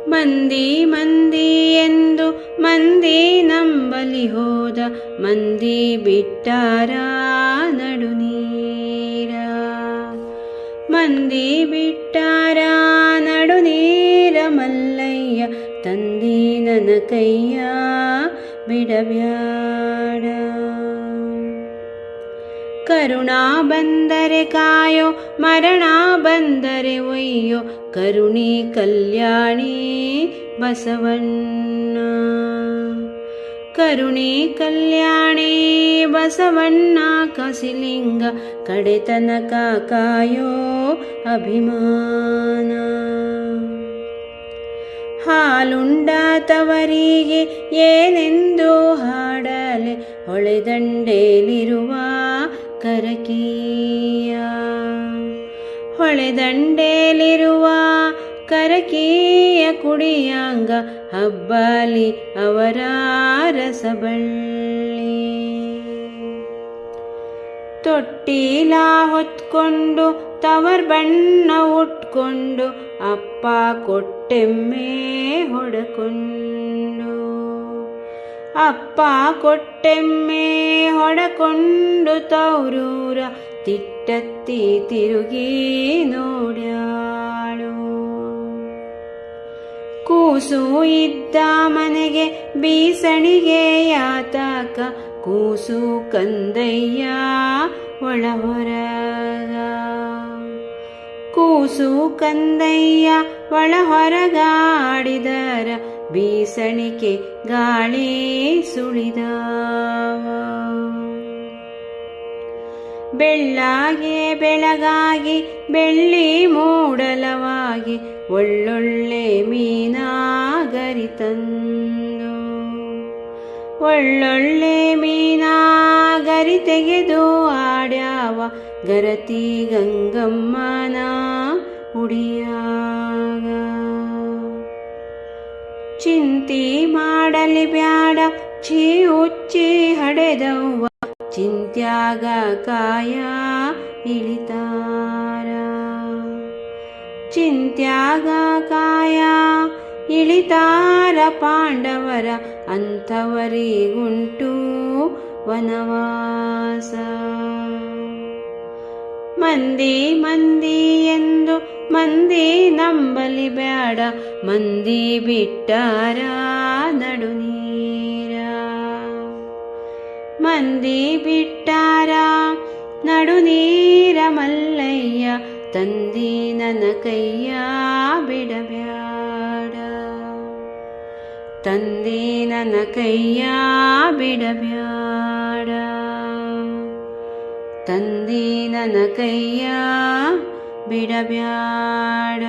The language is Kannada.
ಮಂದಿ ಮಂದಿ ಎಂದು ಮಂದಿ ನಂಬಲಿ ಹೋದ, ಮಂದಿ ಬಿಟ್ಟಾರ ನಡುನೀರ. ಮಂದಿ ಬಿಟ್ಟಾರ ನಡುನೀರ ಮಲ್ಲಯ್ಯ, ತಂದಿ ನನ್ನ ಕೈಯ ಬಿಡಬ್ಯಾಡ. ಕರುಣಾ ಬಂದರೆ ಕಾಯೋ, ಮರಣ ಬಂದರೆ ಒಯ್ಯೋ, ಕರುಣಿ ಕಲ್ಯಾಣಿ ಬಸವಣ್ಣ. ಕರುಣಿ ಕಲ್ಯಾಣಿ ಬಸವಣ್ಣ ಕಸಿಲಿಂಗ, ಕಡೆತನಕ ಕಾಯೋ ಅಭಿಮಾನ. ಹಾಲುಂಡಾತವರಿಗೆ ಏನೆಂದು ಹಾಡಲೆ, ಹೊಳೆದಂಡೆಲಿರುವ ಕರಕೀಯ. ಹೊಳೆದಂಡೆಲಿರುವ ಕರಕೀಯ ಕುಡಿಯಾಂಗ, ಹಬ್ಬಲಿ ಅವರ ರಸಬಳ್ಳಿ. ತೊಟ್ಟಿಲ ಹೊತ್ಕೊಂಡು ತವರ್ ಬಣ್ಣ ಉಟ್ಕೊಂಡು, ಅಪ್ಪ ಕೊಟ್ಟೆಮ್ಮೆ ಹೊಡಕೊಂಡು. ಅಪ್ಪ ಕೊಟ್ಟೆಮ್ಮೆ ಹೊಡಕೊಂಡು ತವರೂರ ತಿಟ್ಟತ್ತಿ ತಿರುಗಿ ನೋಡ್ಯಾಳು. ಕೂಸು ಇದ್ದ ಮನೆಗೆ ಬೀಸಣಿಗೆ ಯಾತಕ, ಕೂಸು ಕಂದಯ್ಯ ಒಳ ಹೊರಗ. ಕೂಸು ಕಂದಯ್ಯ ಒಳ ಹೊರಗಾಡಿದರ, ಬೀಸಣಿಕೆ ಗಾಳಿ ಸುಳಿದಾವ. ಬೆಳ್ಳಾಗೆ ಬೆಳಗಾಗಿ ಬೆಳ್ಳಿ ಮೂಡಲವಾಗಿ, ಒಳ್ಳೊಳ್ಳೆ ಮೀನಾಗರಿ ತಂದು. ಒಳ್ಳೊಳ್ಳೆ ಮೀನಾಗರಿ ತೆಗೆದು ಆಡ್ಯಾವ, ಗರತಿ ಗಂಗಮ್ಮನ ಉಡಿಯಾಗ. ಚಿಂತಿ ಮಾಡಲಿ ಬ್ಯಾಡ ಛೀ ಉಚ್ಚಿ ಹಡೆದವ್ವ, ಚಿಂತ್ಯಾಗ ಕಾಯ ಇಳಿತಾರ. ಚಿಂತ್ಯಾಗ ಕಾಯ ಇಳಿತಾರ ಪಾಂಡವರ, ಅಂಥವರಿಗುಂಟು ವನವಾಸ. ಮಂದಿ ಮಂದಿ ಎಂದು ಮಂದಿ ನಂಬಲಿ ಬ್ಯಾಡ, ಮಂದಿ ಬಿಟ್ಟಾರ ನಡುನೀರ. ಮಂದಿ ಬಿಟ್ಟಾರ ನಡುನೀರ ಮಲ್ಲಯ್ಯ, ತಂದಿ ನನ್ನ ಕೈಯ ಬಿಡಬ್ಯಾಡ. ತಂದಿ ನನ್ನ ಕೈಯ ಬಿಡಬ್ಯಾಡ. ತಂದಿ ನನ್ನ ಕೈಯ ಬಿಡಬ್ಯಾಡ.